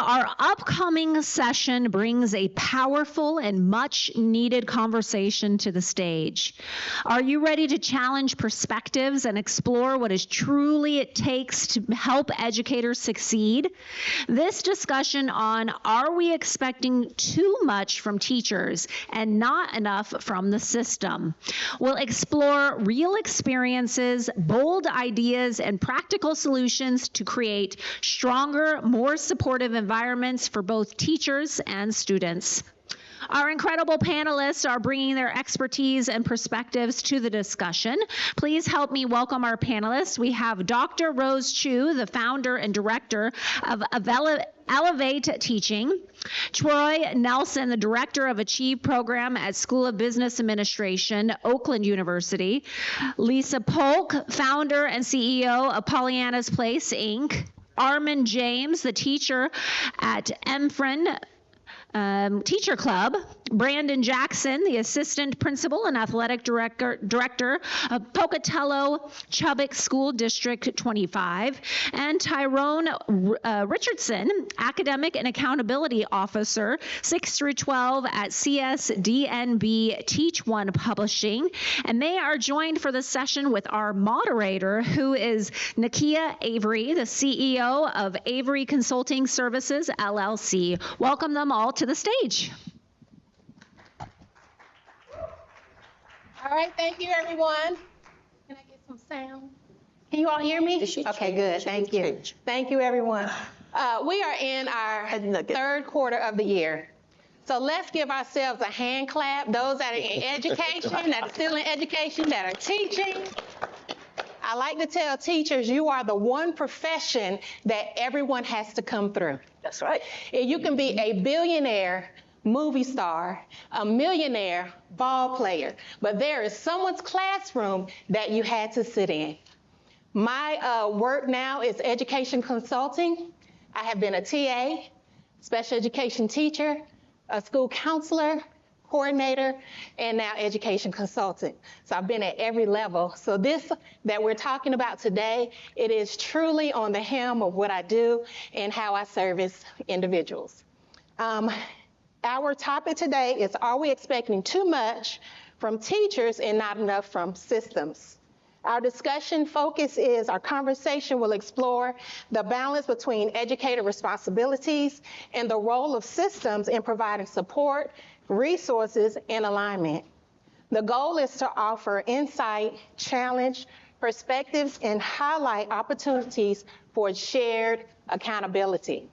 Our upcoming session brings a powerful and much needed conversation to the stage. Are you ready to challenge perspectives and explore what is truly it takes to help educators succeed? This discussion on are we expecting too much from teachers and not enough from the system will explore real experiences, bold ideas, and practical solutions to create stronger, more supportive environments for both teachers and students. Our incredible panelists are bringing their expertise and perspectives to the discussion. Please help me welcome our panelists. We have Dr. Rose Chu, the founder and director of Elevate Teaching; Troy Nelson, the director of Achieve program at School of Business Administration, Oakland University; Lisa Polk, founder and CEO of Pollyanna's Place, Inc.; Armond James, the teacher at Empyrean Teacher Club; Brandon Jackson, the assistant principal and athletic director of Pocatello-Chubbuck School District 25; and Tyrone Richardson, academic and accountability officer, 6 through 12 at CSDNB Teach One Publishing. And they are joined for the session with our moderator, who is Nakia Avery, the CEO of Avery Consulting Services, LLC. Welcome them all to the stage. All right, thank you, everyone. Can I get some sound? Can you all hear me? Okay, good, thank you. Thank you, everyone. We are in our third quarter of the year. So let's give ourselves a hand clap. Those that are in education, that are still in education, that are teaching. I like to tell teachers, you are the one profession that everyone has to come through. That's right. You can be a billionaire movie star, a millionaire ball player, but there is someone's classroom that you had to sit in. My work now is education consulting. I have been a TA, special education teacher, a school counselor, coordinator, and now education consultant. So I've been at every level. So this that we're talking about today, it is truly on the helm of what I do and how I service individuals. Our topic today is, are we expecting too much from teachers and not enough from systems? Our discussion focus is, our conversation will explore the balance between educator responsibilities and the role of systems in providing support, resources, and alignment. The goal is to offer insight, challenge, perspectives, and highlight opportunities for shared accountability.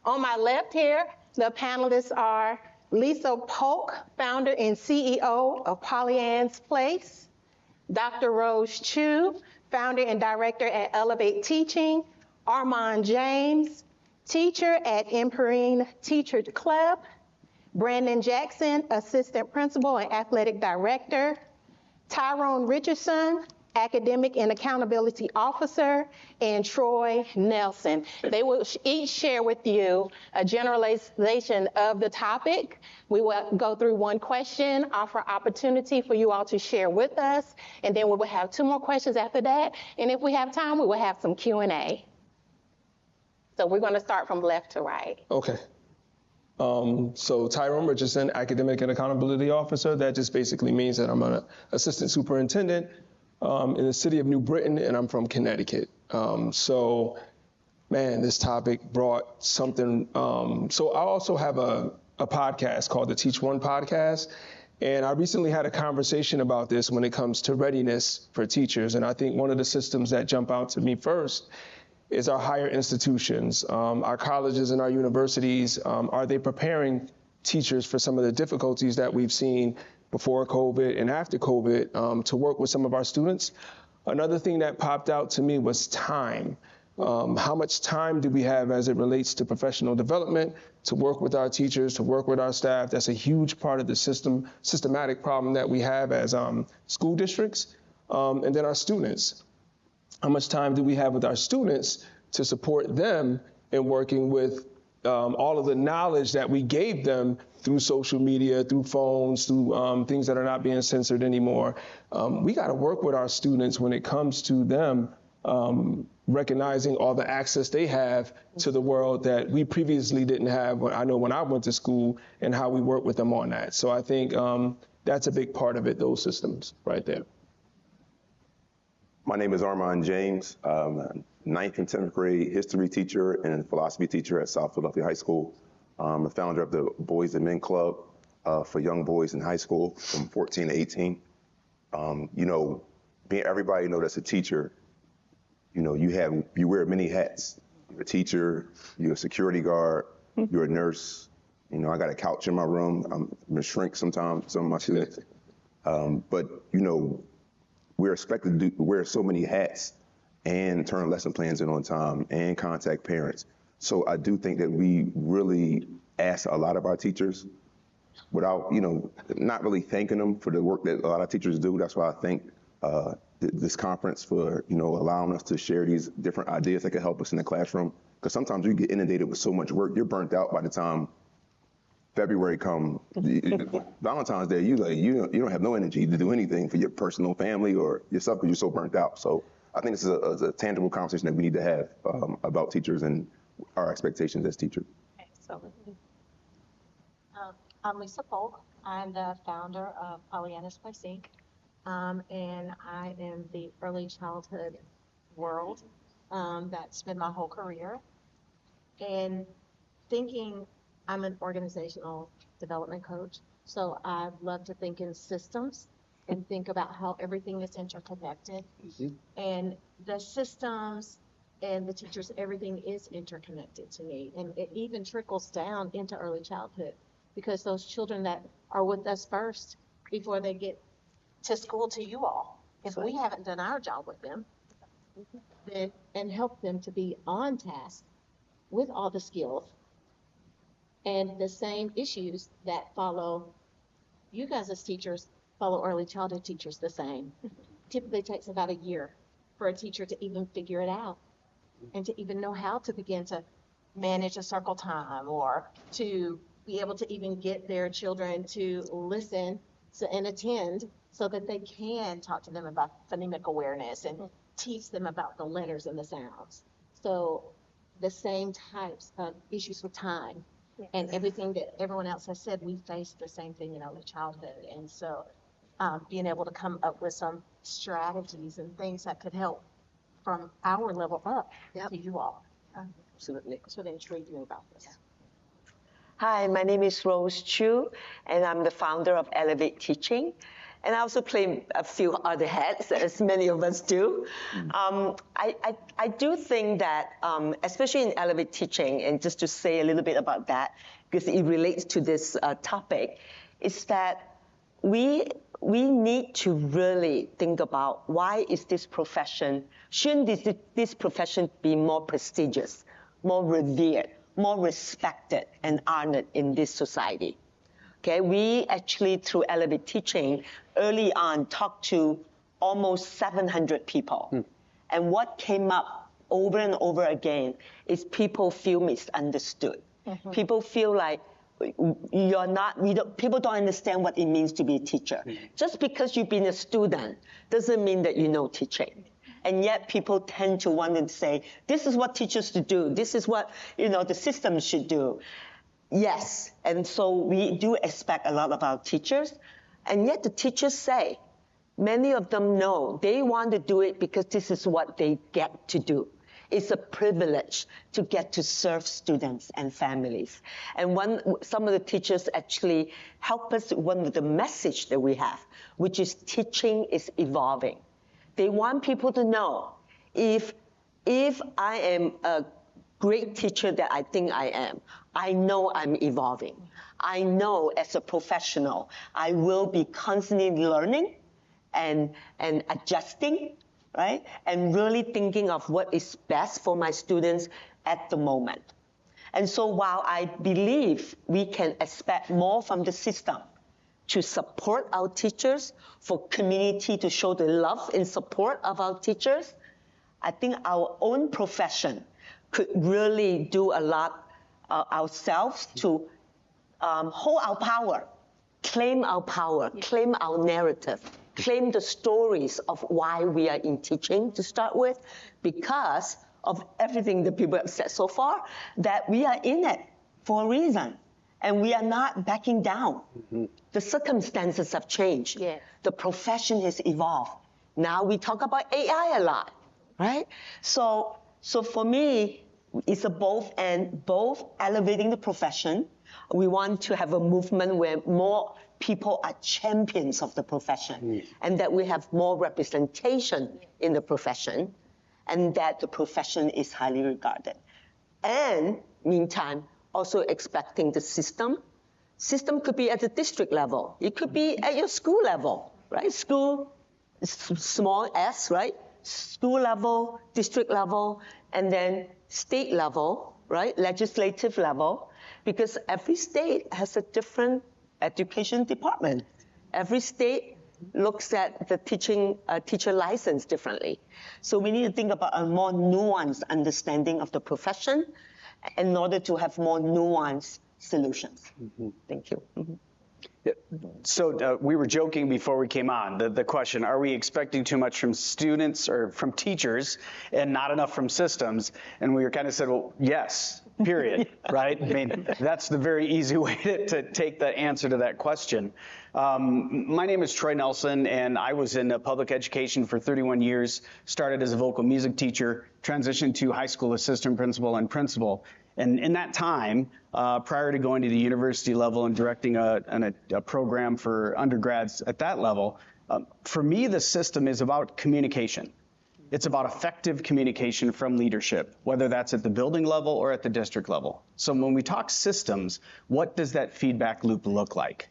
On my left here, the panelists are Lisa Polk, founder and CEO of Pollyanna's Place; Dr. Rose Chu, founder and director at Elevate Teaching; Armond James, teacher at Empyrean Teacher Club; Brandon Jackson, assistant principal and athletic director; Tyrone Richardson, academic and accountability officer; and Troy Nelson. They will each share with you a generalization of the topic. We will go through one question, offer opportunity for you all to share with us, and then we will have 2 more questions after that. And if we have time, we will have some Q&A. So we're going to start from left to right. Okay. So Tyrone Richardson, academic and accountability officer. That just basically means that I'm an assistant superintendent in the city of New Britain, and I'm from Connecticut. So, man, this topic brought something. So I also have a podcast called the Teach One Podcast, and I recently had a conversation about this when it comes to readiness for teachers. And I think one of the systems that jump out to me first is our higher institutions, our colleges and our universities. Are they preparing teachers for some of the difficulties that we've seen before COVID and after COVID to work with some of our students? Another thing that popped out to me was time. How much time do we have as it relates to professional development, to work with our teachers, to work with our staff? That's a huge part of the systematic problem that we have as school districts. And then our students. How much time do we have with our students to support them in working with all of the knowledge that we gave them through social media, through phones, through things that are not being censored anymore? We got to work with our students when it comes to them recognizing all the access they have to the world that we previously didn't have. I know when I went to school, and how we work with them on that. So I think that's a big part of it, those systems right there. My name is Armond James. I'm a 9th and 10th grade history teacher and philosophy teacher at South Philadelphia High School. I'm the founder of the Boys and Men Club for young boys in high school from 14 to 18. You know, everybody knows that's a teacher. You know, you wear many hats. You're a teacher, you're a security guard, you're a nurse. You know, I got a couch in my room. I'm a shrink sometimes, some of my students. But, you know, we're expected to wear so many hats and turn lesson plans in on time and contact parents. So I do think that we really ask a lot of our teachers without, you know, not really thanking them for the work that a lot of teachers do. That's why I think this conference for, you know, allowing us to share these different ideas that can help us in the classroom. Because sometimes you get inundated with so much work, you're burnt out by the time February come. Valentine's Day, you don't have no energy to do anything for your personal family or yourself because you're so burnt out. So I think this is a tangible conversation that we need to have about teachers and our expectations as teachers. Absolutely. I'm Lisa Polk. I'm the founder of Pollyanna's Place Inc. And I am the early childhood world that's been my whole career. And thinking, I'm an organizational development coach, so I love to think in systems and think about how everything is interconnected. Mm-hmm. And the systems and the teachers, everything is interconnected to me. And it even trickles down into early childhood because those children that are with us first before they get to school to you all, if we haven't done our job with them, then, and help them to be on task with all the skills and the same issues that follow you guys as teachers, follow early childhood teachers the same. Typically takes about a year for a teacher to even figure it out and to even know how to begin to manage a circle time or to be able to even get their children to listen and attend so that they can talk to them about phonemic awareness and teach them about the letters and the sounds. So the same types of issues with time. Yes. And everything that everyone else has said, we face the same thing in early childhood. And so being able to come up with some strategies and things that could help from our level up to you all. Absolutely. That's what intrigued me about this. Yeah. Hi, my name is Rose Chu, and I'm the founder of Elevate Teaching. And I also play a few other hats, as many of us do. I do think that, especially in Elevate Teaching, and just to say a little bit about that, because it relates to this topic, is that we need to really think about why is this profession, shouldn't this profession be more prestigious, more revered, more respected and honored in this society? Okay, we actually, through Elevate Teaching, early on talked to almost 700 people. And what came up over and over again is people feel misunderstood. Mm-hmm. People feel like people don't understand what it means to be a teacher. Mm-hmm. Just because you've been a student doesn't mean that you know teaching. And yet people tend to want to say, this is what teachers should do. This is what, the system should do. Yes, and so we do expect a lot of our teachers, and yet the teachers say, many of them know they want to do it because this is what they get to do. It's a privilege to get to serve students and families. And some of the teachers actually help us with one of the message that we have, which is teaching is evolving. They want people to know if I am a great teacher that I think I am, I know I'm evolving. I know as a professional, I will be constantly learning and adjusting, right? And really thinking of what is best for my students at the moment. And so while I believe we can expect more from the system to support our teachers, for community to show the love and support of our teachers, I think our own profession could really do a lot ourselves to hold our power, claim our narrative, claim the stories of why we are in teaching to start with, because of everything that people have said so far, that we are in it for a reason, and we are not backing down. The circumstances have changed. Yes. The profession has evolved. Now we talk about AI a lot, right? So for me, it's a both and, both elevating the profession. We want to have a movement where more people are champions of the profession, and that we have more representation in the profession, and that the profession is highly regarded. And meantime, also expecting the system could be at the district level. It could be at your school level, right? School, small s, right? School level, district level, and then state level, right? Legislative level, because every state has a different education department. Every state looks at the teacher license differently. So we need to think about a more nuanced understanding of the profession in order to have more nuanced solutions. Thank you. So we were joking before we came on, the question, are we expecting too much from students or from teachers and not enough from systems? And we were kind of said, well, yes, period, right? I mean, that's the very easy way to take the answer to that question. My name is Troy Nelson, and I was in public education for 31 years, started as a vocal music teacher, transitioned to high school assistant principal and principal. And in that time, prior to going to the university level and directing a program for undergrads at that level, for me, the system is about communication. It's about effective communication from leadership, whether that's at the building level or at the district level. So when we talk systems, what does that feedback loop look like?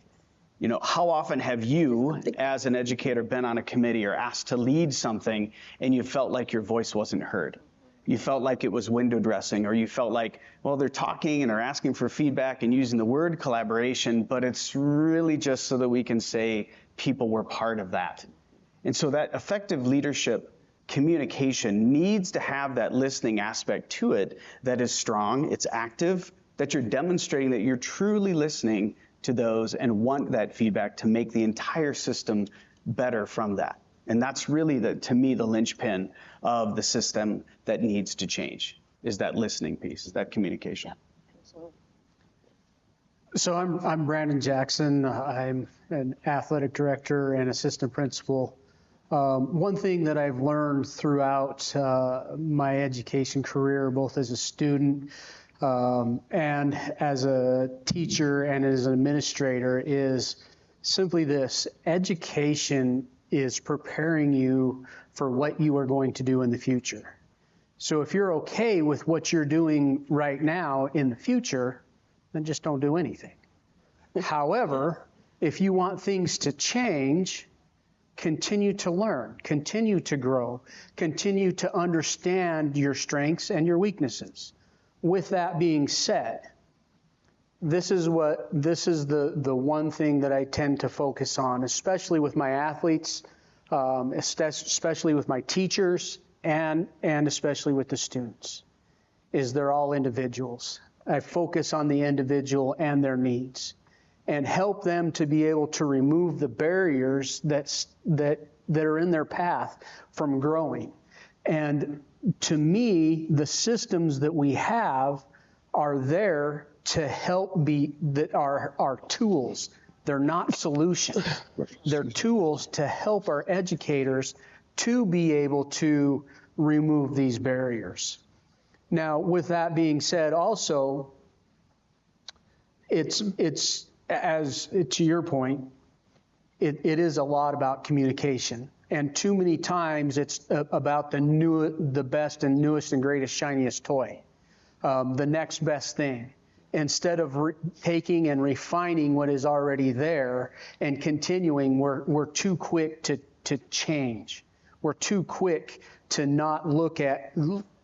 You know, how often have you, as an educator, been on a committee or asked to lead something and you felt like your voice wasn't heard? You felt like it was window dressing, or you felt like, well, they're talking and are asking for feedback and using the word collaboration, but it's really just so that we can say people were part of that. And so that effective leadership communication needs to have that listening aspect to it that is strong, it's active, that you're demonstrating that you're truly listening to those and want that feedback to make the entire system better from that. And that's really, to me, the linchpin of the system that needs to change, is that listening piece, is that communication. So I'm Brandon Jackson. I'm an athletic director and assistant principal. One thing that I've learned throughout my education career, both as a student and as a teacher and as an administrator, is simply this: education is preparing you for what you are going to do in the future. So if you're okay with what you're doing right now in the future, then just don't do anything. However, if you want things to change, continue to learn, continue to grow, continue to understand your strengths and your weaknesses. With that being said, this is the one thing that I tend to focus on, especially with my athletes, especially with my teachers, and especially with the students, is they're all individuals. I focus on the individual and their needs, and help them to be able to remove the barriers that are in their path from growing. And to me, the systems that we have are there to help that are tools. They're not solutions. They're tools to help our educators to be able to remove these barriers. Now, with that being said, also, it's as to your point, it is a lot about communication. And too many times it's about the best and newest and greatest, shiniest toy, the next best thing, instead of taking and refining what is already there and continuing. We're too quick to change. We're too quick to not look at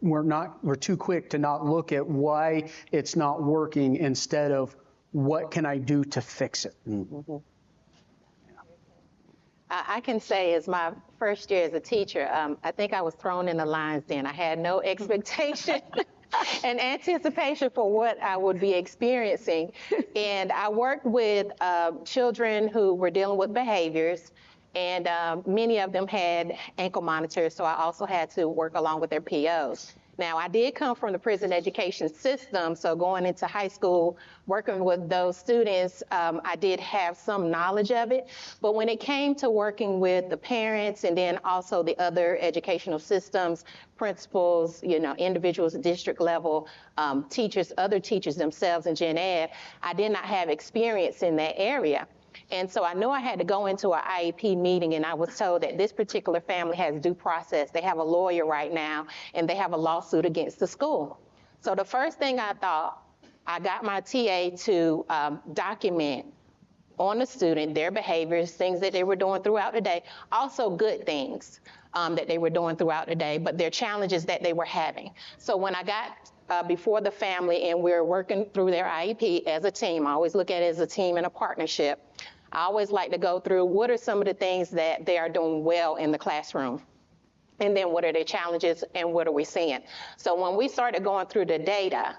we're too quick to not look at why it's not working, instead of what can I do to fix it. Mm-hmm. I can say, as my first year as a teacher, I think I was thrown in the lion's den. I had no expectation and anticipation for what I would be experiencing. And I worked with children who were dealing with behaviors, And many of them had ankle monitors, so I also had to work along with their POs. Now, I did come from the prison education system, so going into high school, working with those students, I did have some knowledge of it. But when it came to working with the parents and then also the other educational systems, principals, individuals at district level, teachers, other teachers themselves in Gen Ed, I did not have experience in that area. And so I knew I had to go into an IEP meeting, and I was told that this particular family has due process. They have a lawyer right now, and they have a lawsuit against the school. So the first thing I thought, I got my TA to document on the student their behaviors, things that they were doing throughout the day, also good things that they were doing throughout the day, but their challenges that they were having. So when I got before the family and we're working through their IEP as a team, I always look at it as a team and a partnership. I always like to go through what are some of the things that they are doing well in the classroom, and then what are their challenges and what are we seeing. So when we started going through the data,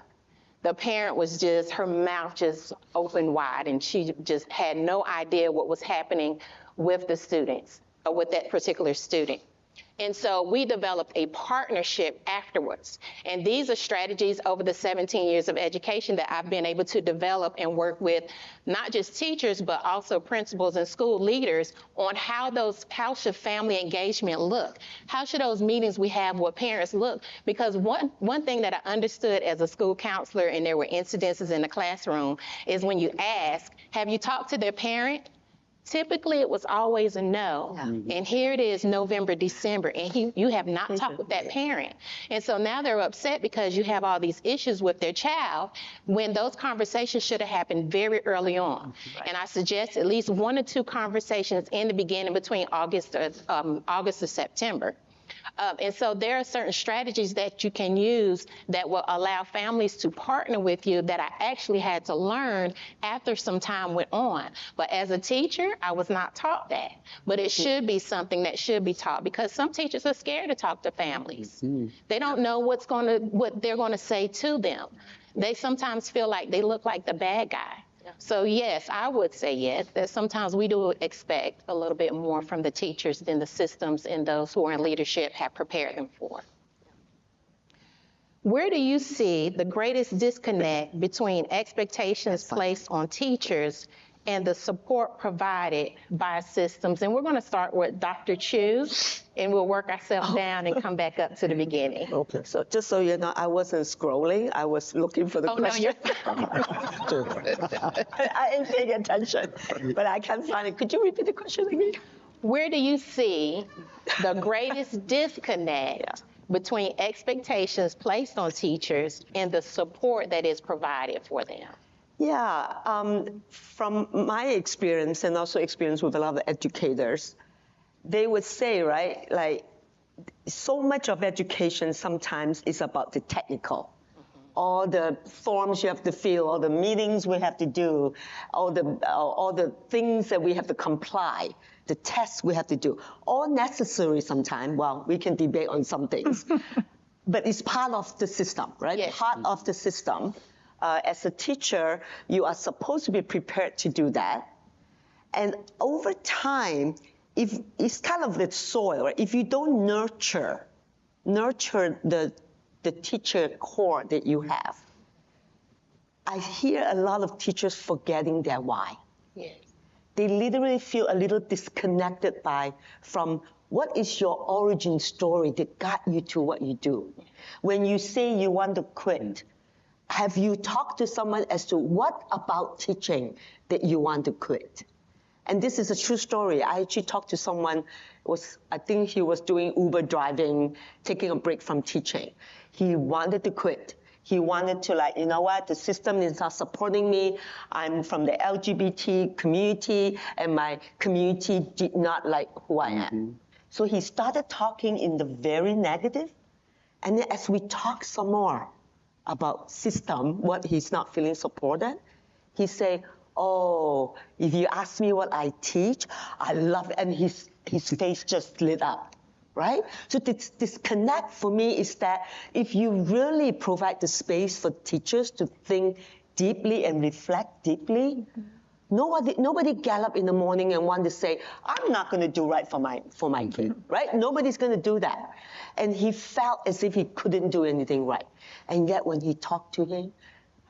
the parent was just, her mouth just opened wide, and she just had no idea what was happening with the students or with that particular student. And so we developed a partnership afterwards. And these are strategies over the 17 years of education that I've been able to develop and work with not just teachers, but also principals and school leaders on how should family engagement look? How should those meetings we have with parents look? Because one thing that I understood as a school counselor, and there were incidences in the classroom, is when you ask, have you talked to their parent? Typically, it was always a no. And here it is November, December, and you have not talked with that parent. And so now they're upset because you have all these issues with their child when those conversations should have happened very early on. Right. And I suggest at least 1 or 2 conversations in the beginning between August to September. And so there are certain strategies that you can use that will allow families to partner with you that I actually had to learn after some time went on. But as a teacher, I was not taught that. But it should be something that should be taught, because some teachers are scared to talk to families. They don't know what they're going to say to them. They sometimes feel like they look like the bad guy. So yes, I would say yes, that sometimes we do expect a little bit more from the teachers than the systems and those who are in leadership have prepared them for. Where do you see the greatest disconnect between expectations placed on teachers and the support provided by systems? And we're going to start with Dr. Chu, and we'll work ourselves down and come back up to the beginning. Okay, so just so you know, I wasn't scrolling. I was looking for the question. No, I ain't paying attention, but I can't find it. Could you repeat the question again? Where do you see the greatest disconnect between expectations placed on teachers and the support that is provided for them? Yeah, from my experience and also experience with a lot of educators, they would say, right, like so much of education sometimes is about the technical. All the forms you have to fill, all the meetings we have to do, all the things that we have to comply, the tests we have to do, all necessary sometimes. Well, we can debate on some things, but it's part of the system, right? Yes. Part of the system. As a teacher, you are supposed to be prepared to do that. And over time, if it's kind of the soil, right? If you don't nurture the teacher core that you have, I hear a lot of teachers forgetting their why. Yes. They literally feel a little disconnected from what is your origin story that got you to what you do. When you say you want to quit, have you talked to someone as to what about teaching that you want to quit? And this is a true story. I actually talked to someone, I think he was doing Uber driving, taking a break from teaching. He wanted to quit. He wanted to you know what, the system is not supporting me. I'm from the LGBT community, and my community did not like who I am. So he started talking in the very negative. And then as we talk some more about system, what he's not feeling supported, he say, oh, if you ask me what I teach, I love it. And his face just lit up, right? So this disconnect for me is that if you really provide the space for teachers to think deeply and reflect deeply, Nobody get up in the morning and want to say, I'm not going to do right for my kid, right? Nobody's going to do that. And he felt as if he couldn't do anything right. And yet when he talked to him,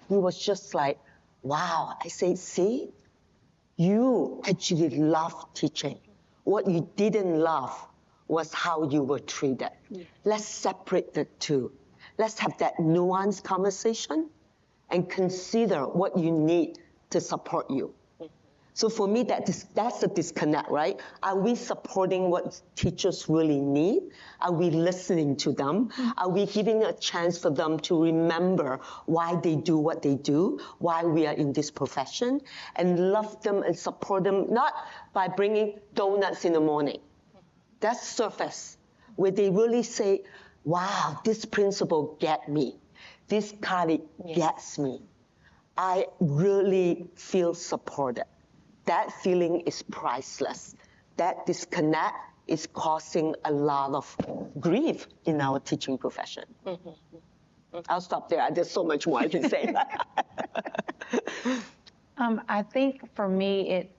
he was just like, wow. I say, see, you actually love teaching. What you didn't love was how you were treated. Let's separate the two. Let's have that nuanced conversation and consider what you need to support you. So for me, that's a disconnect, right? Are we supporting what teachers really need? Are we listening to them? Are we giving a chance for them to remember why they do what they do, why we are in this profession, and love them and support them, not by bringing donuts in the morning. That's surface, where they really say, wow, this principal get me. This colleague gets me. I really feel supported. That feeling is priceless. That disconnect is causing a lot of grief in our teaching profession. I'll stop there. There's so much more I can say. I think for me, it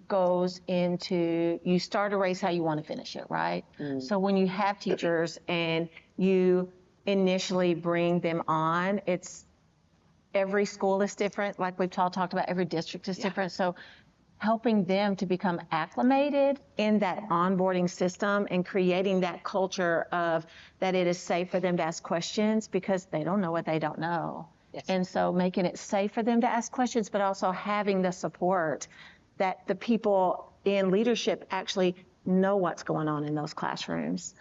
goes into, you start a race how you want to finish it, right? So when you have teachers and you initially bring them on, every school is different. Like we've talked about, every district is different. So helping them to become acclimated in that onboarding system and creating that culture of that it is safe for them to ask questions because they don't know what they don't know. And so making it safe for them to ask questions, but also having the support that the people in leadership actually know what's going on in those classrooms.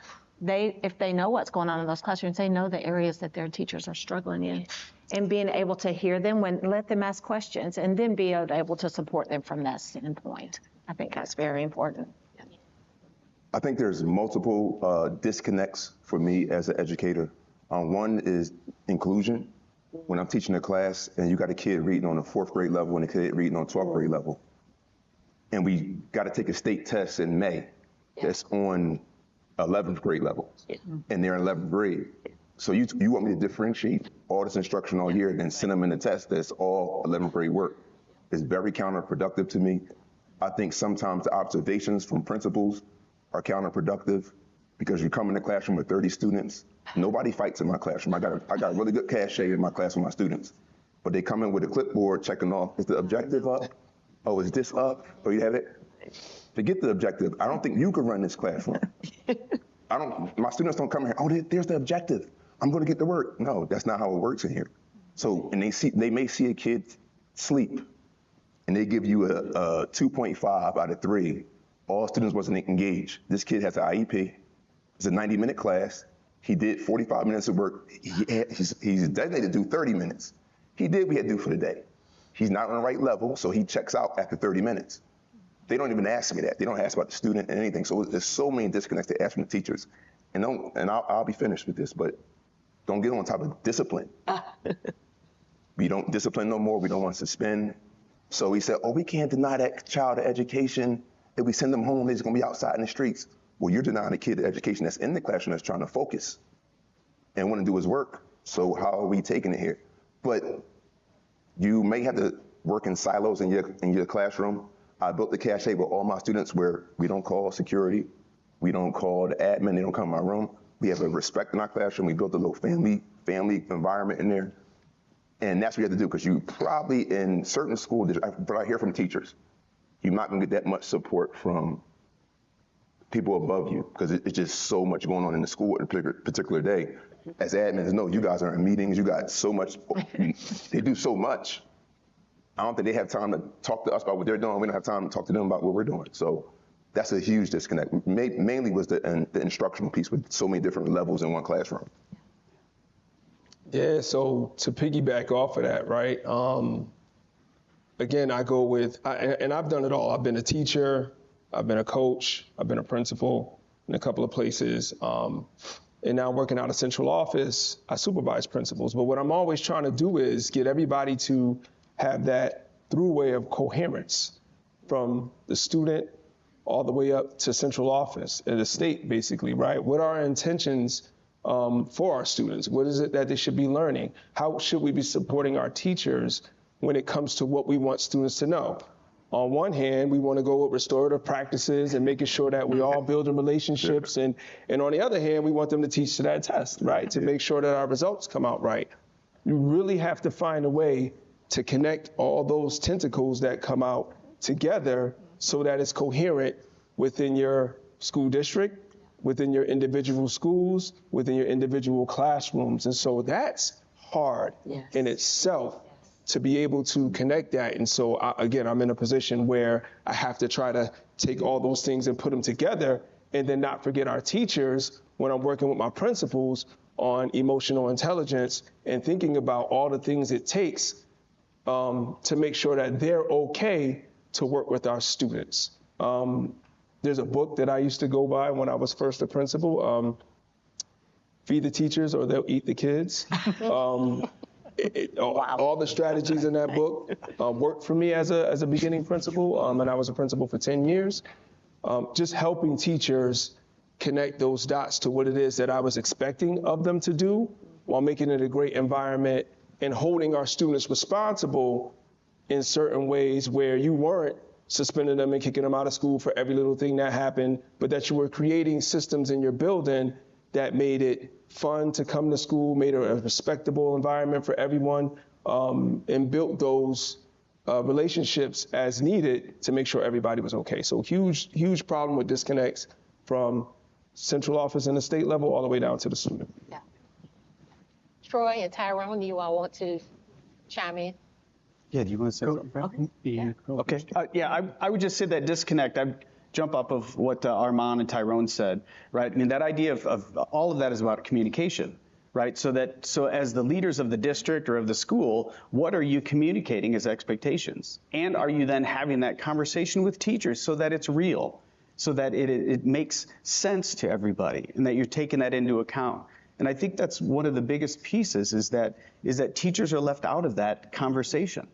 If they know what's going on in those classrooms, they know the areas that their teachers are struggling in. And being able to hear them, let them ask questions, and then be able to support them from that standpoint. I think that's very important. I think there's multiple disconnects for me as an educator. One is inclusion. When I'm teaching a class and you got a kid reading on the 4th grade level and a kid reading on 12th grade level, and we got to take a state test in May that's on 11th grade level, and they're in 11th grade. So you want me to differentiate all this instruction all year and then send them in a test that's all 11th grade work? It's very counterproductive to me. I think sometimes the observations from principals are counterproductive because you come in the classroom with 30 students. Nobody fights in my classroom. I got a really good cachet in my class with my students. But they come in with a clipboard checking off, is the objective up? Oh, is this up? Oh, you have it? Forget the objective. I don't think you can run this classroom. My students don't come here, oh, there's the objective. I'm going to get to work. No, that's not how it works in here. So, and they may see a kid sleep, and they give you a 2.5 out of 3. All students wasn't engaged. This kid has an IEP. It's a 90-minute class. He did 45 minutes of work. He's designated to do 30 minutes. He did what he had to do for the day. He's not on the right level, so he checks out after 30 minutes. They don't even ask me that. They don't ask about the student and anything. So there's so many disconnects to ask from the teachers. And I'll be finished with this, but don't get on top of discipline. We don't discipline no more. We don't want to suspend. So we said, oh, we can't deny that child education. If we send them home, they're just going to be outside in the streets. Well, you're denying a kid the education that's in the classroom that's trying to focus and want to do his work. So how are we taking it here? But you may have to work in silos in your classroom. I built the cachet with all my students where we don't call security. We don't call the admin. They don't come in my room. We have a respect in our classroom. We built a little family environment in there. And that's what you have to do, because you probably in certain schools, but I hear from teachers, you're not going to get that much support from people above you because it's just so much going on in the school at a particular day. As admins, no, you guys are in meetings. You got so much. They do so much. I don't think they have time to talk to us about what they're doing. We don't have time to talk to them about what we're doing. So that's a huge disconnect. Mainly was the instructional piece with so many different levels in one classroom. Yeah, so to piggyback off of that, right? Again, I go with, and I've done it all. I've been a teacher, I've been a coach, I've been a principal in a couple of places. And now working out of central office, I supervise principals. But what I'm always trying to do is get everybody to have that throughway of coherence from the student all the way up to central office and the state, basically, right? What are our intentions for our students? What is it that they should be learning? How should we be supporting our teachers when it comes to what we want students to know? on one hand, we want to go with restorative practices and making sure that we all building relationships. And on the other hand, we want them to teach to that test, right? To make sure that our results come out right. You really have to find a way to connect all those tentacles that come out together so that it's coherent within your school district, within your individual schools, within your individual classrooms. And so that's hard in itself to be able to connect that. And so again, I'm in a position where I have to try to take all those things and put them together, and then not forget our teachers when I'm working with my principals on emotional intelligence and thinking about all the things it takes to make sure that they're okay to work with our students. There's a book that I used to go by when I was first a principal, Feed the Teachers or They'll Eat the Kids. All the strategies in that book worked for me as a beginning principal, and I was a principal for 10 years. Just helping teachers connect those dots to what it is that I was expecting of them to do while making it a great environment and holding our students responsible in certain ways where you weren't suspending them and kicking them out of school for every little thing that happened, but that you were creating systems in your building that made it fun to come to school, made it a respectable environment for everyone, and built those relationships as needed to make sure everybody was okay. So huge problem with disconnects from central office and the state level all the way down to the student. Yeah. Troy and Tyrone, do you all want to chime in? Yeah, do you want to say something? Okay. Yeah. Okay. I would just say that disconnect. I jump up of what Armond and Tyrone said, right? I mean, that idea of all of that is about communication, right? So as the leaders of the district or of the school, what are you communicating as expectations? And are you then having that conversation with teachers so that it's real, so that it makes sense to everybody and that you're taking that into account? And I think that's one of the biggest pieces is that teachers are left out of that conversation.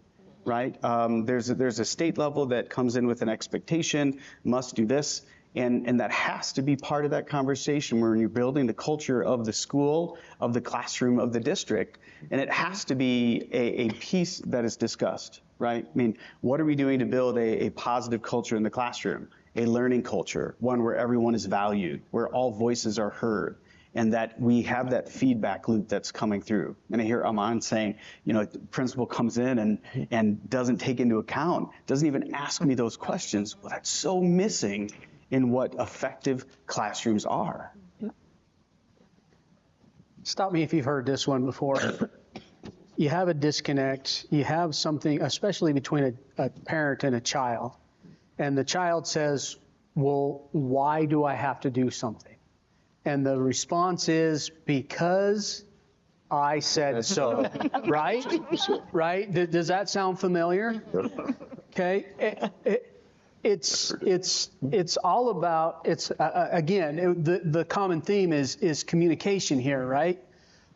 Right? There's a state level that comes in with an expectation, must do this, and that has to be part of that conversation when you're building the culture of the school, of the classroom, of the district, and it has to be a piece that is discussed, right? I mean, what are we doing to build a positive culture in the classroom, a learning culture, one where everyone is valued, where all voices are heard, and that we have that feedback loop that's coming through. And I hear Armond saying, the principal comes in and doesn't take into account, doesn't even ask me those questions. Well, that's so missing in what effective classrooms are. Stop me if you've heard this one before. You have a disconnect, you have something, especially between a parent and a child, and the child says, well, why do I have to do something? And the response is, because I said so, right? Right? Does that sound familiar? Okay. It's all about, again, the common theme is communication here, right?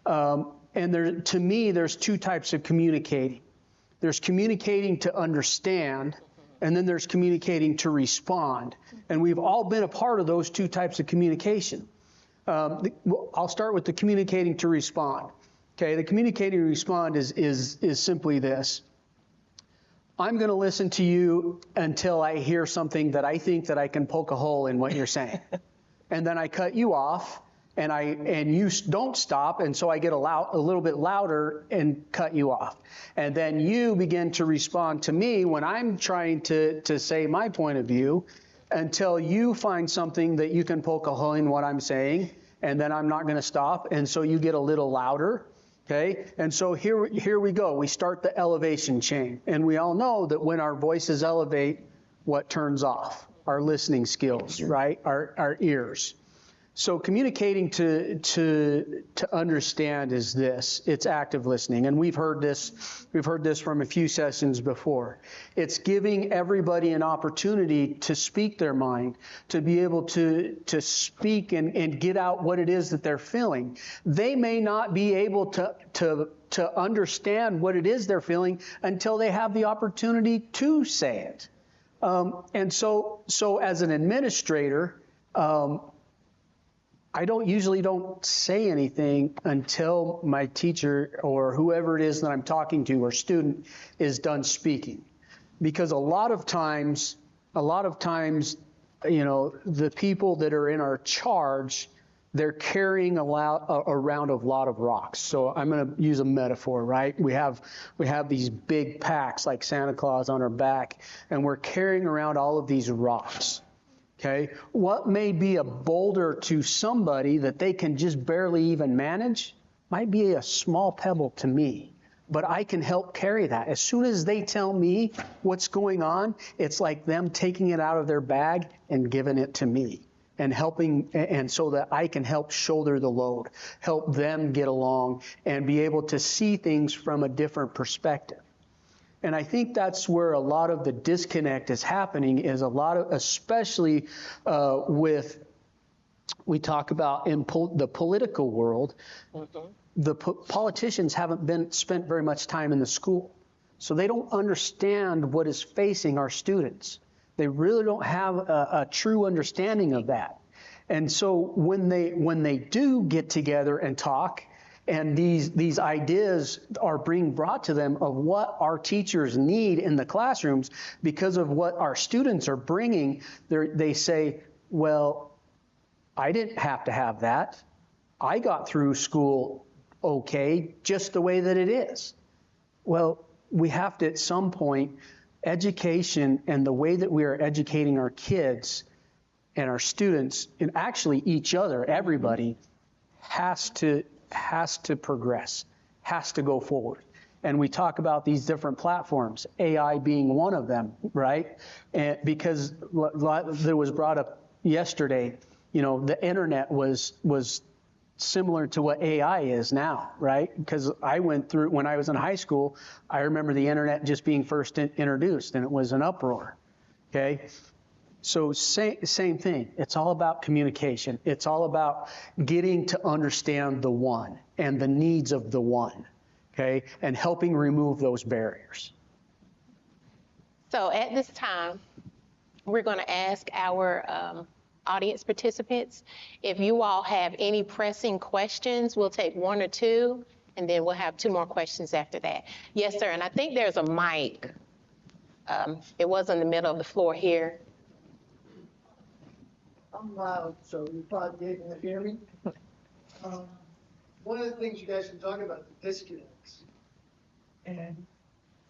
And to me, there's two types of communicating. There's communicating to understand, and then there's communicating to respond. And we've all been a part of those two types of communication. I'll start with the communicating to respond. Okay, the communicating to respond is simply this. I'm going to listen to you until I hear something that I think that I can poke a hole in what you're saying. And then I cut you off, and you don't stop, and so I get a little bit louder and cut you off. And then you begin to respond to me when I'm trying to say my point of view, until you find something that you can poke a hole in what I'm saying, and then I'm not going to stop, and so you get a little louder, okay? And so here we go. We start the elevation chain, and we all know that when our voices elevate, what turns off? Our listening skills, right? Our ears. So communicating to understand is this. It's active listening, and we've heard this from a few sessions before. It's giving everybody an opportunity to speak their mind, to be able to speak and get out what it is that they're feeling. They may not be able to understand what it is they're feeling until they have the opportunity to say it. And so as an administrator, I usually don't say anything until my teacher or whoever it is that I'm talking to or student is done speaking. because a lot of times, you know, the people that are in our charge, they're carrying around a lot of rocks. So I'm going to use a metaphor, right? We have these big packs like Santa Claus on our back, and we're carrying around all of these rocks. Okay, what may be a boulder to somebody that they can just barely even manage might be a small pebble to me, but I can help carry that. As soon as they tell me what's going on, it's like them taking it out of their bag and giving it to me and helping, and so that I can help shoulder the load, help them get along and be able to see things from a different perspective. And I think that's where a lot of the disconnect is happening, is a lot of, especially with, we talk about in the political world, the politicians haven't spent very much time in the school. So they don't understand what is facing our students. They really don't have a true understanding of that. And so when they do get together and talk, and these ideas are being brought to them of what our teachers need in the classrooms because of what our students are bringing, they say, well, I didn't have to have that. I got through school okay, just the way that it is. Well, we have to, at some point, education and the way that we are educating our kids and our students, and actually each other, everybody, has to progress, has to go forward. And we talk about these different platforms, AI being one of them, right? And because there was brought up yesterday, you know, the internet was similar to what AI is now, right? Because I went through, when I was in high school, I remember the internet just being first introduced, and it was an uproar, okay? So same thing. It's all about communication. It's all about getting to understand the one and the needs of the one, okay? And helping remove those barriers. So at this time, we're going to ask our audience participants, if you all have any pressing questions, we'll take one or two, and then we'll have two more questions after that. Yes, sir, and I think there's a mic. It was in the middle of the floor here. I'm loud, so you probably can't hear me. One of the things you guys have been talking about, the disconnects. And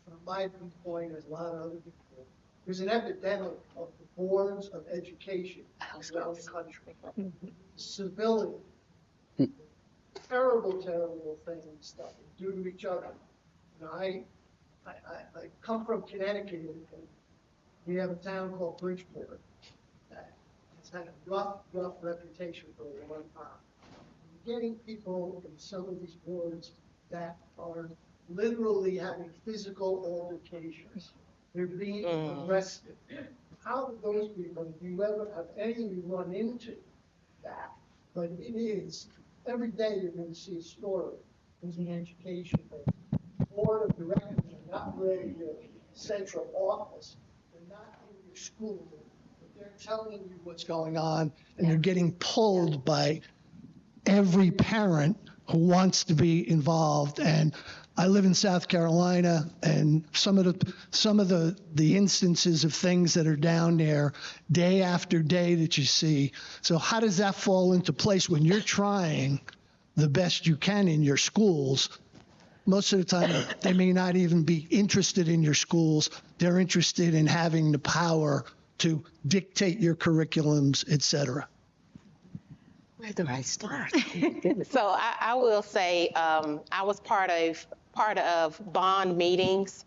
from my viewpoint, as a lot of other people, there's an epidemic of the boards of education around the country. Civility, terrible, terrible things that we do to each other. You know, I come from Connecticut, and we have a town called Bridgeport. It's had a rough reputation for a long time. Getting people in some of these boards that are literally having physical altercations. They're being arrested. How do those people, do you ever have any run into that? But it is, every day you're going to see a story in the education. The board of directors are not really your central office. They're not in your school. They're telling you what's going on, and they're getting pulled by every parent who wants to be involved. And I live in South Carolina, and some of the instances of things that are down there day after day that you see. So how does that fall into place when you're trying the best you can in your schools? Most of the time, they may not even be interested in your schools. They're interested in having the power to dictate your curriculums, et cetera. Where do I start? So I will say I was part of bond meetings.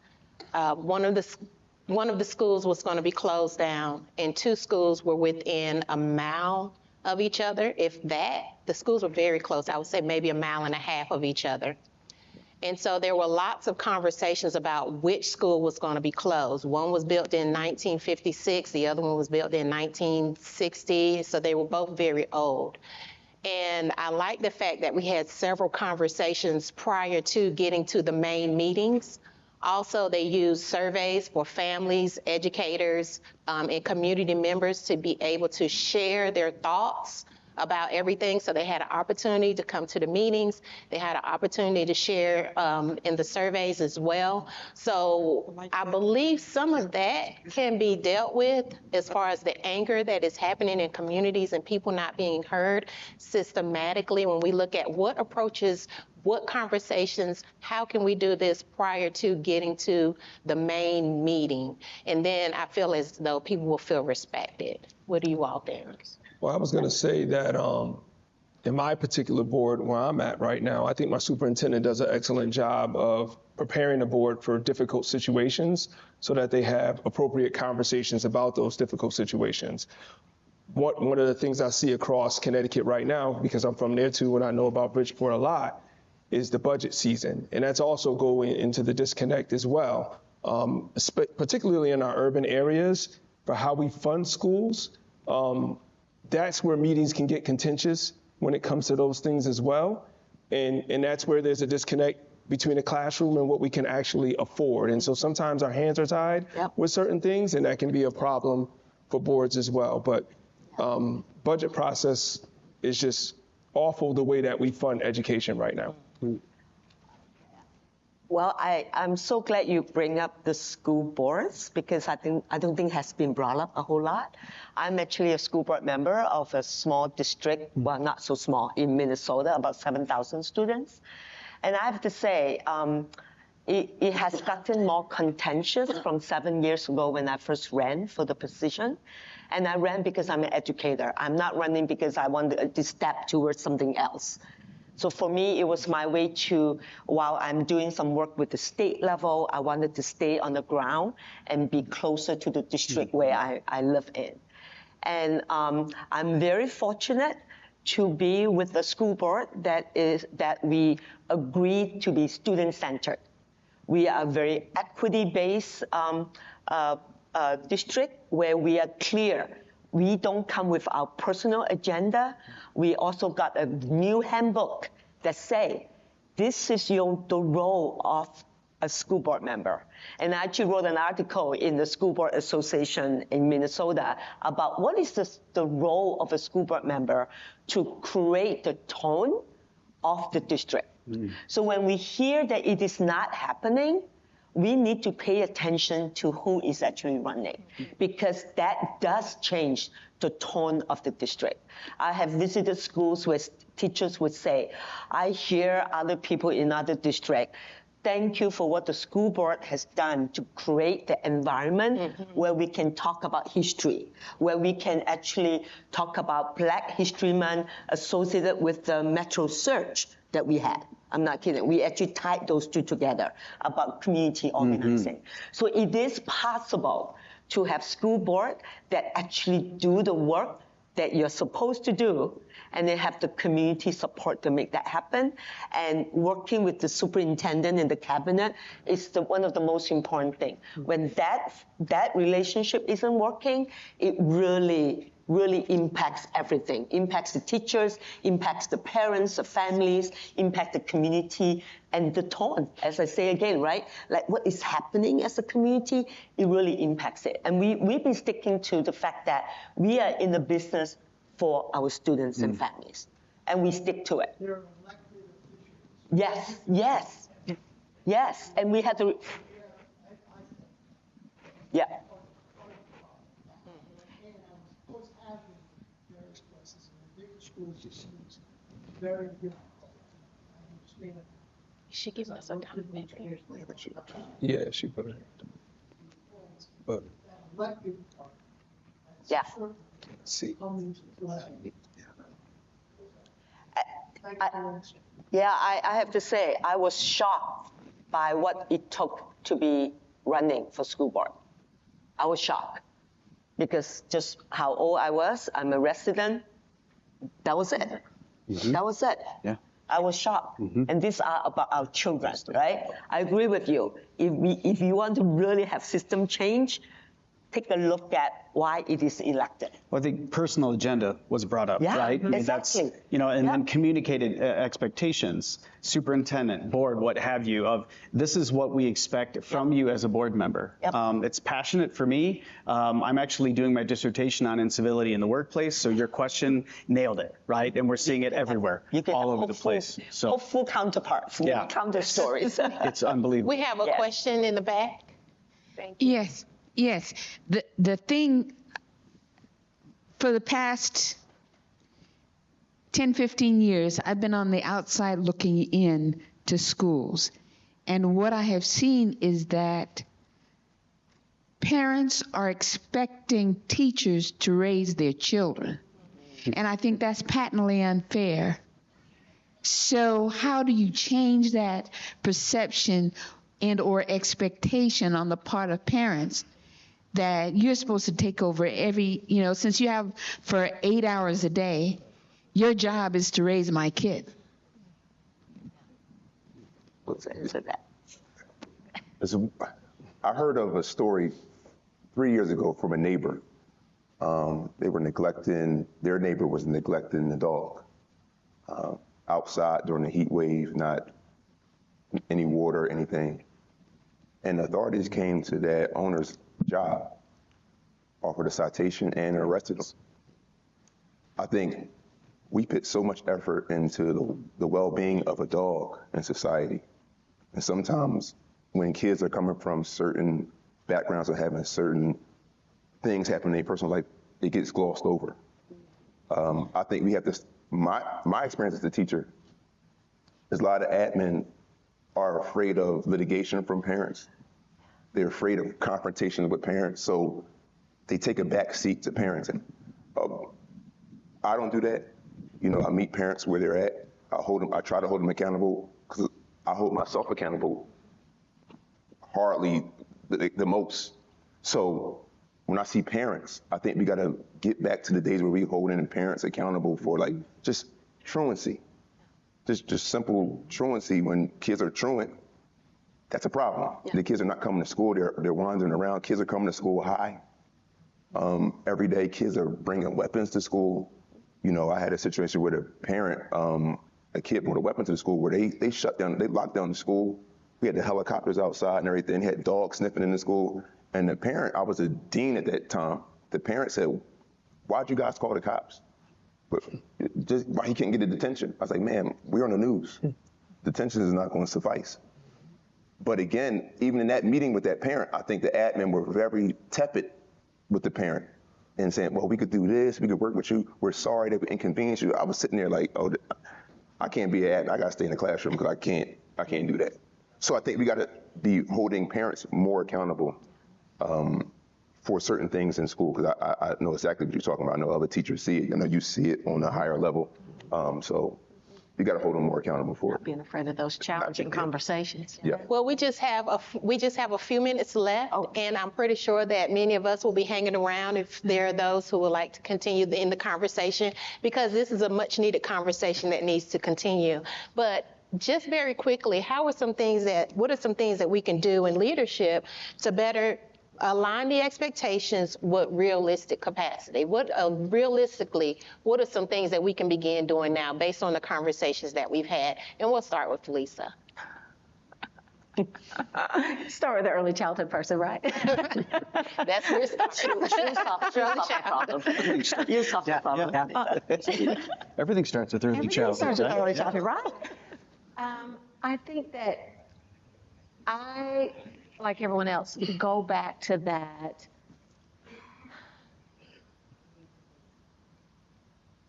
One of the schools was going to be closed down, and two schools were within a mile of each other. If that, the schools were very close. I would say maybe a mile and a half of each other. And so there were lots of conversations about which school was going to be closed. One was built in 1956, the other one was built in 1960, so they were both very old. And I like the fact that we had several conversations prior to getting to the main meetings. Also, they used surveys for families, educators, and community members to be able to share their thoughts about everything. So they had an opportunity to come to the meetings. They had an opportunity to share in the surveys as well. So I believe some of that can be dealt with as far as the anger that is happening in communities and people not being heard systematically when we look at what approaches, what conversations, how can we do this prior to getting to the main meeting? And then I feel as though people will feel respected. What do you all think? Well, I was going to say that in my particular board where I'm at right now, I think my superintendent does an excellent job of preparing the board for difficult situations so that they have appropriate conversations about those difficult situations. One of the things I see across Connecticut right now, because I'm from there too and I know about Bridgeport a lot, is the budget season. And that's also going into the disconnect as well, particularly in our urban areas for how we fund schools. That's where meetings can get contentious when it comes to those things as well. And that's where there's a disconnect between the classroom and what we can actually afford. And so sometimes our hands are tied with certain things, and that can be a problem for boards as well. But budget process is just awful the way that we fund education right now. Well, I'm so glad you bring up the school boards because I don't think it has been brought up a whole lot. I'm actually a school board member of a small district, well, not so small, in Minnesota, about 7,000 students. And I have to say, it has gotten more contentious from 7 years ago when I first ran for the position. And I ran because I'm an educator. I'm not running because I want to step towards something else. So for me, it was my way to, while I'm doing some work with the state level, I wanted to stay on the ground and be closer to the district where I live in. And I'm very fortunate to be with the school board that we agreed to be student-centered. We are a very equity-based district where we are clear. We don't come with our personal agenda. We also got a new handbook that say, this is the role of a school board member. And I actually wrote an article in the School Board Association in Minnesota about what is the role of a school board member to create the tone of the district. So when we hear that it is not happening, we need to pay attention to who is actually running, because that does change the tone of the district. I have visited schools where teachers would say, I hear other people in other districts, thank you for what the school board has done to create the environment where we can talk about history, where we can actually talk about Black History Month associated with the Metro Surge that we had. I'm not kidding. We actually tied those two together about community organizing. So it is possible to have school board that actually do the work that you're supposed to do, and then have the community support to make that happen. And working with the superintendent and the cabinet is one of the most important things. When that relationship isn't working, it really impacts everything. Impacts the teachers, impacts the parents, the families, impacts the community, and the tone. As I say again, right? Like what is happening as a community, it really impacts it. And we've been sticking to the fact that we are in the business for our students and families. And we stick to it. Yes. And we had to, yeah. Very good. She gives us some time. Yeah, she put it. But Yeah. see. I have to say, I was shocked by what it took to be running for school board. I was shocked because just how old I was, I'm a resident, that was it. That was it. Yeah. I was shocked. And these are about our children, right? I agree with you. If you want to really have system change, take a look at why it is elected. Well, I think personal agenda was brought up, Yeah, right? I mean, exactly. that's, and then communicated expectations, superintendent, board, what have you, of this is what we expect from you as a board member. Yep. It's passionate for me. I'm actually doing my dissertation on incivility in the workplace, so your question nailed it, right? And we're seeing it everywhere, You get all over the place. So hopeful counterparts, Yeah. counter stories. it's unbelievable. We have a Yes. question in the back. Thank you. Yes. The thing for the past 10, 15 years, I've been on the outside looking in to schools. And what I have seen is that parents are expecting teachers to raise their children. And I think that's patently unfair. So how do you change that perception and or expectation on the part of parents that you're supposed to take over every, since you have for 8 hours a day, your job is to raise my kid? Let's answer that. I heard of a story 3 years ago from a neighbor. They were their neighbor was neglecting the dog outside during the heat wave, not any water, anything. And the authorities came to that owner's job, offered a citation, and arrested him. I think we put so much effort into the well-being of a dog in society. And sometimes when kids are coming from certain backgrounds or having certain things happen in their personal life, it gets glossed over. I think we have this, my experience as a teacher is a lot of admin are afraid of litigation from parents. They're afraid of confrontation with parents, so they take a back seat to parenting. I don't do that. I meet parents where they're at. I try to hold them accountable because I hold myself accountable hardly the most. So when I see parents, I think we got to get back to the days where we holding parents accountable for just truancy. Just simple truancy. When kids are truant, that's a problem. Yeah. The kids are not coming to school. They're wandering around. Kids are coming to school high. Every day, kids are bringing weapons to school. I had a situation with a kid brought a weapon to the school where they locked down the school. We had the helicopters outside and everything. Had dogs sniffing in the school. And the parent, I was a dean at that time. The parent said, "Why'd you guys call the cops? But just why he can't get a detention?" I was like, "Man, we're on the news. Detention is not going to suffice." But again, even in that meeting with that parent, I think the admin were very tepid with the parent and saying, "Well, we could do this. We could work with you. We're sorry that we inconvenienced you." I was sitting there like, "Oh, I can't be an admin. I got to stay in the classroom because I can't do that." So I think we got to be holding parents more accountable for certain things in school, because I know exactly what you're talking about. I know other teachers see it. I know you see it on a higher level. So you got to hold them more accountable for Not it. being afraid of those challenging conversations. Yeah. Well, we just have a few minutes left, and I'm pretty sure that many of us will be hanging around if there are those who would like to continue in the conversation, because this is a much needed conversation that needs to continue. But just very quickly, what are some things that we can do in leadership to better align the expectations with realistic capacity? Realistically, what are some things that we can begin doing now based on the conversations that we've had? And we'll start with Lisa. Start with the early childhood person, right? That's where it starts. You solve the problem. Everything starts with early childhood. Starts with early childhood, right? I think that I, like everyone else, go back to that.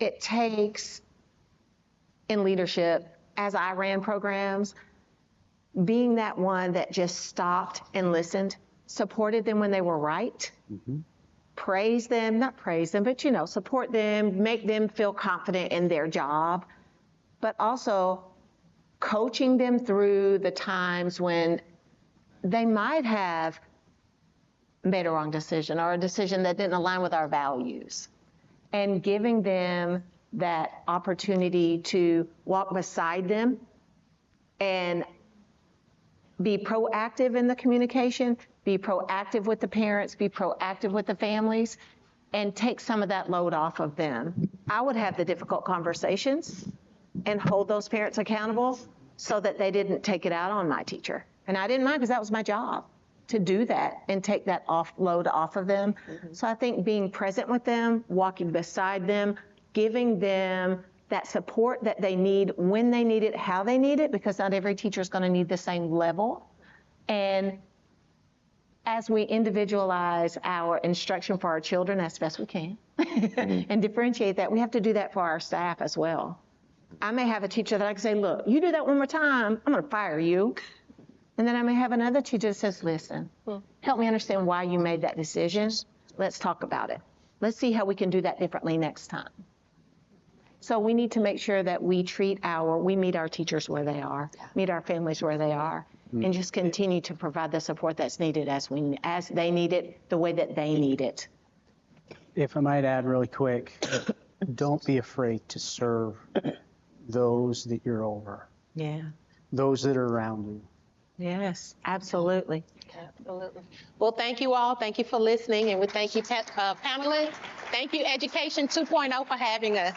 It takes, in leadership, as I ran programs, being that one that just stopped and listened, supported them when they were right, praise them, not praise them, but support them, make them feel confident in their job, but also coaching them through the times when they might have made a wrong decision or a decision that didn't align with our values, and giving them that opportunity to walk beside them and be proactive in the communication, be proactive with the parents, be proactive with the families, and take some of that load off of them. I would have the difficult conversations and hold those parents accountable so that they didn't take it out on my teacher. And I didn't mind because that was my job, to do that and take that load off of them. So I think being present with them, walking beside them, giving them that support that they need when they need it, how they need it, because not every teacher is going to need the same level. And as we individualize our instruction for our children as best we can and differentiate that, we have to do that for our staff as well. I may have a teacher that I can say, look, you do that one more time, I'm going to fire you. And then I may have another teacher that says, listen, help me understand why you made that decision. Let's talk about it. Let's see how we can do that differently next time. So we need to make sure that we meet our teachers where they are, meet our families where they are, and just continue to provide the support that's needed as they need it, the way that they need it. If I might add really quick, don't be afraid to serve those that you're over, Yeah. those that are around you. Yes, absolutely. Absolutely. Well, thank you all. Thank you for listening. And we thank you, panelists. Thank you, Education 2.0, for having us.